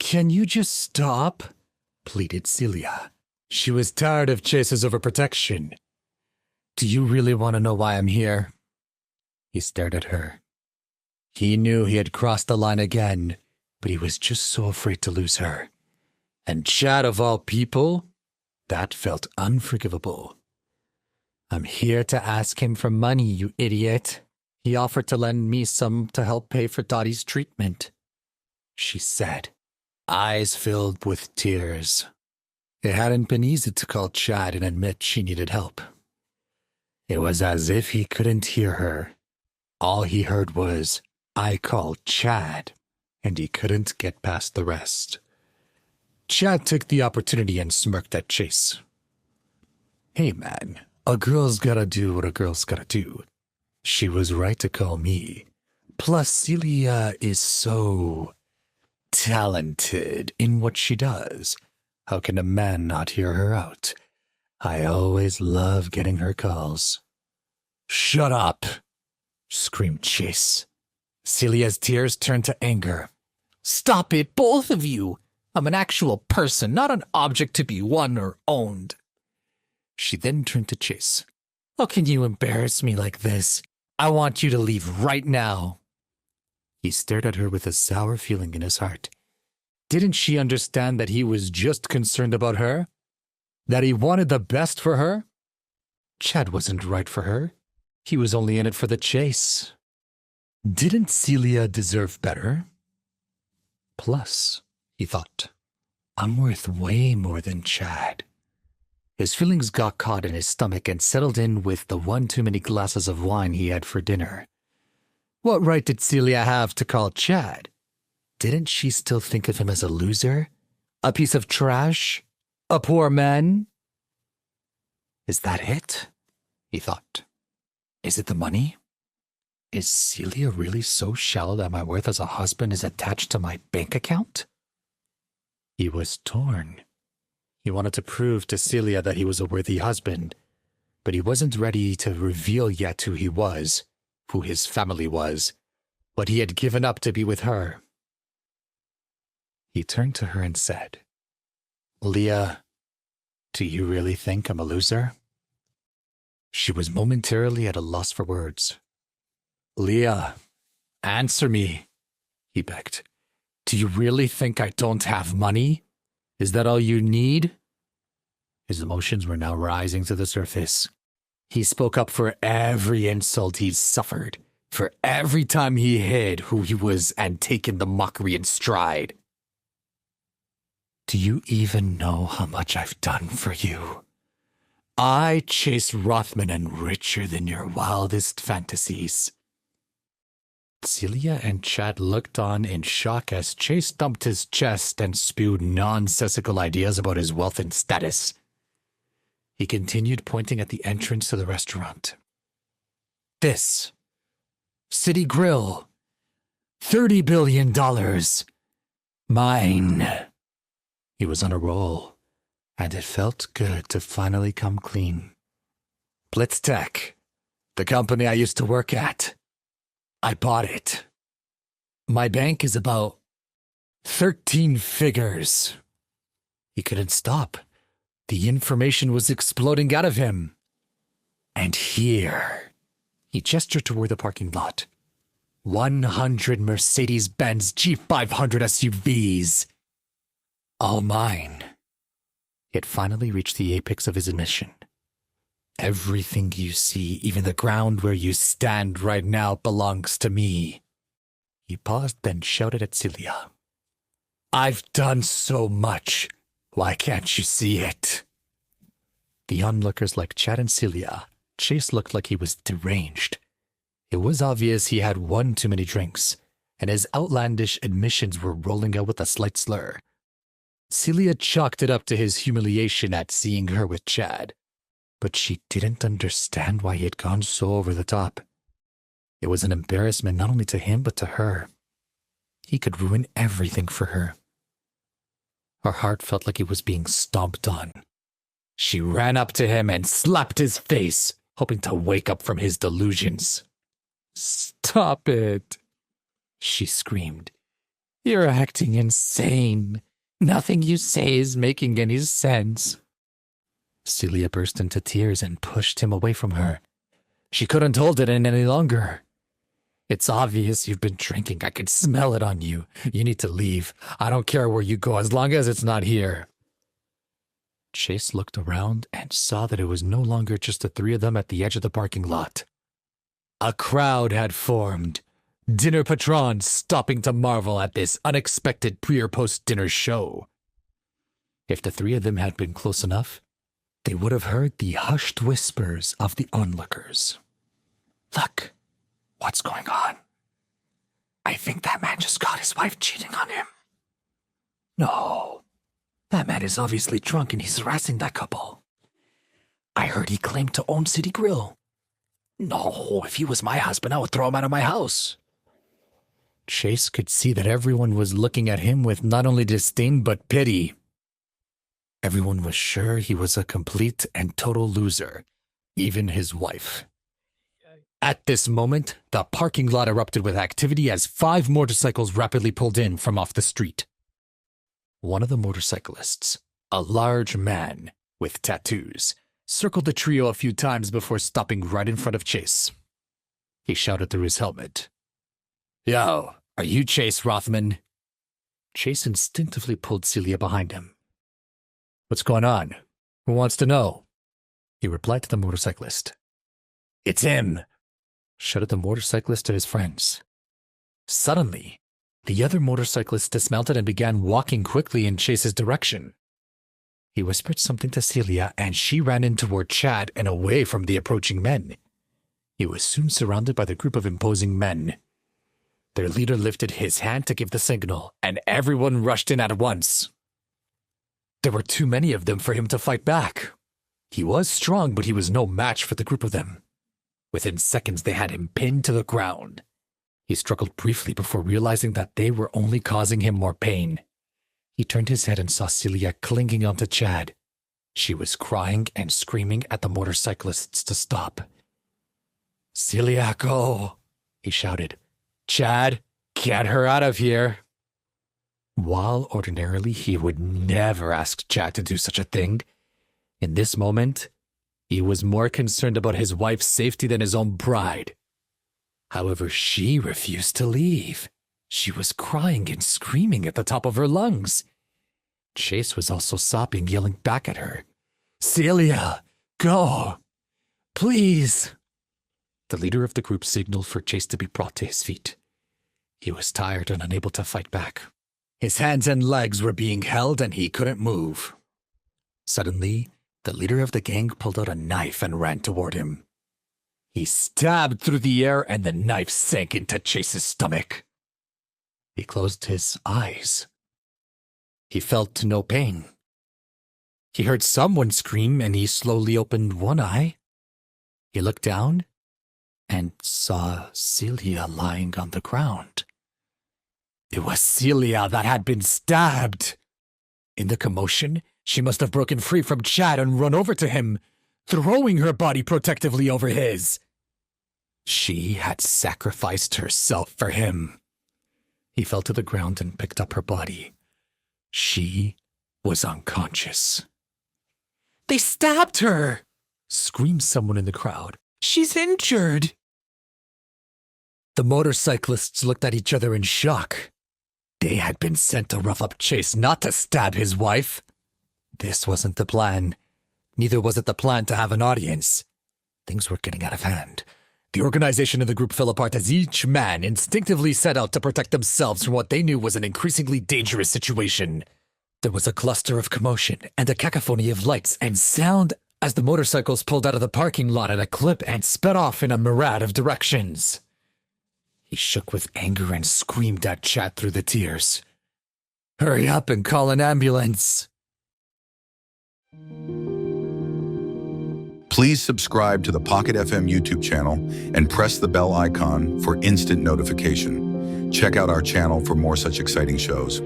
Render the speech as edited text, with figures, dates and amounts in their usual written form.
Can you just stop? Pleaded Celia. She was tired of Chase's overprotection. Do you really want to know why I'm here? He stared at her. He knew he had crossed the line again, but he was just so afraid to lose her. And Chad, of all people, that felt unforgivable. I'm here to ask him for money, you idiot. He offered to lend me some to help pay for Dottie's treatment, she said, eyes filled with tears. It hadn't been easy to call Chad and admit she needed help. It was as if he couldn't hear her. All he heard was, I called Chad, and he couldn't get past the rest. Chad took the opportunity and smirked at Chase. Hey man, a girl's gotta do what a girl's gotta do. She was right to call me. Plus, Celia is so talented in what she does. How can a man not hear her out? I always love getting her calls. Shut up, screamed Chase. Celia's tears turned to anger. Stop it, both of you. I'm an actual person, not an object to be won or owned. She then turned to Chase. How can you embarrass me like this? I want you to leave right now. He stared at her with a sour feeling in his heart. Didn't she understand that he was just concerned about her? That he wanted the best for her? Chad wasn't right for her. He was only in it for the chase. Didn't Celia deserve better? Plus, he thought, I'm worth way more than Chad. His feelings got caught in his stomach and settled in with the one too many glasses of wine he had for dinner. What right did Celia have to call Chad? Didn't she still think of him as a loser? A piece of trash? A poor man? Is that it? He thought. Is it the money? Is Celia really so shallow that my worth as a husband is attached to my bank account? He was torn. He wanted to prove to Celia that he was a worthy husband, but he wasn't ready to reveal yet who he was, who his family was, what he had given up to be with her. He turned to her and said, Leah, do you really think I'm a loser? She was momentarily at a loss for words. Leah, answer me, he begged. Do you really think I don't have money? Is that all you need? His emotions were now rising to the surface. He spoke up for every insult he'd suffered, for every time he hid who he was and taken the mockery in stride. Do you even know how much I've done for you? I chased Rothman and richer than your wildest fantasies. Celia and Chad looked on in shock as Chase thumped his chest and spewed nonsensical ideas about his wealth and status. He continued, pointing at the entrance to the restaurant. This. City Grill. $30 billion. Mine. He was on a roll, and it felt good to finally come clean. Blitz Tech, the company I used to work at. I bought it. My bank is about 13 figures. He couldn't stop. The information was exploding out of him. And here, he gestured toward the parking lot. 100 Mercedes-Benz G500 SUVs. All mine. He had finally reached the apex of his admission. Everything you see, even the ground where you stand right now, belongs to me. He paused, then shouted at Celia. I've done so much. Why can't you see it? The onlookers like Chad and Celia, Chase looked like he was deranged. It was obvious he had one too many drinks, and his outlandish admissions were rolling out with a slight slur. Celia chalked it up to his humiliation at seeing her with Chad, but she didn't understand why he had gone so over the top. It was an embarrassment not only to him but to her. He could ruin everything for her. Her heart felt like it was being stomped on. She ran up to him and slapped his face, hoping to wake up from his delusions. Stop it, she screamed. You're acting insane. Nothing you say is making any sense. Celia burst into tears and pushed him away from her. She couldn't hold it in any longer. It's obvious you've been drinking. I can smell it on you. You need to leave. I don't care where you go as long as it's not here. Chase looked around and saw that it was no longer just the three of them at the edge of the parking lot. A crowd had formed. Dinner patrons stopping to marvel at this unexpected pre- or post-dinner show. If the three of them had been close enough, they would have heard the hushed whispers of the onlookers. Look, what's going on? I think that man just caught his wife cheating on him. No, that man is obviously drunk and he's harassing that couple. I heard he claimed to own City Grill. No, if he was my husband, I would throw him out of my house. Chase could see that everyone was looking at him with not only disdain but pity. Everyone was sure he was a complete and total loser, even his wife. At this moment, the parking lot erupted with activity as 5 motorcycles rapidly pulled in from off the street. One of the motorcyclists, a large man with tattoos, circled the trio a few times before stopping right in front of Chase. He shouted through his helmet, "Yo, are you Chase Rothman?" Chase instinctively pulled Celia behind him. "What's going on? Who wants to know?" He replied to the motorcyclist. "It's him," shouted the motorcyclist to his friends. Suddenly, the other motorcyclist dismounted and began walking quickly in Chase's direction. He whispered something to Celia, and she ran in toward Chad and away from the approaching men. He was soon surrounded by the group of imposing men. Their leader lifted his hand to give the signal, and everyone rushed in at once. There were too many of them for him to fight back. He was strong, but he was no match for the group of them. Within seconds, they had him pinned to the ground. He struggled briefly before realizing that they were only causing him more pain. He turned his head and saw Celia clinging onto Chad. She was crying and screaming at the motorcyclists to stop. "Celia, go," he shouted. "Chad, get her out of here." While ordinarily he would never ask Chad to do such a thing, in this moment, he was more concerned about his wife's safety than his own pride. However, she refused to leave. She was crying and screaming at the top of her lungs. Chase was also sobbing, yelling back at her, "Celia, go! Please!" The leader of the group signaled for Chase to be brought to his feet. He was tired and unable to fight back. His hands and legs were being held and he couldn't move. Suddenly, the leader of the gang pulled out a knife and ran toward him. He stabbed through the air and the knife sank into Chase's stomach. He closed his eyes. He felt no pain. He heard someone scream and he slowly opened one eye. He looked down and saw Celia lying on the ground. It was Celia that had been stabbed. In the commotion, she must have broken free from Chad and run over to him, throwing her body protectively over his. She had sacrificed herself for him. He fell to the ground and picked up her body. She was unconscious. "They stabbed her!" screamed someone in the crowd. "She's injured!" The motorcyclists looked at each other in shock. They had been sent to rough up Chase, not to stab his wife. This wasn't the plan. Neither was it the plan to have an audience. Things were getting out of hand. The organization of the group fell apart as each man instinctively set out to protect themselves from what they knew was an increasingly dangerous situation. There was a cluster of commotion and a cacophony of lights and sound as the motorcycles pulled out of the parking lot at a clip and sped off in a myriad of directions. He shook with anger and screamed at Chad through the tears. "Hurry up and call an ambulance." Please subscribe to the Pocket FM YouTube channel and press the bell icon for instant notification. Check out our channel for more such exciting shows.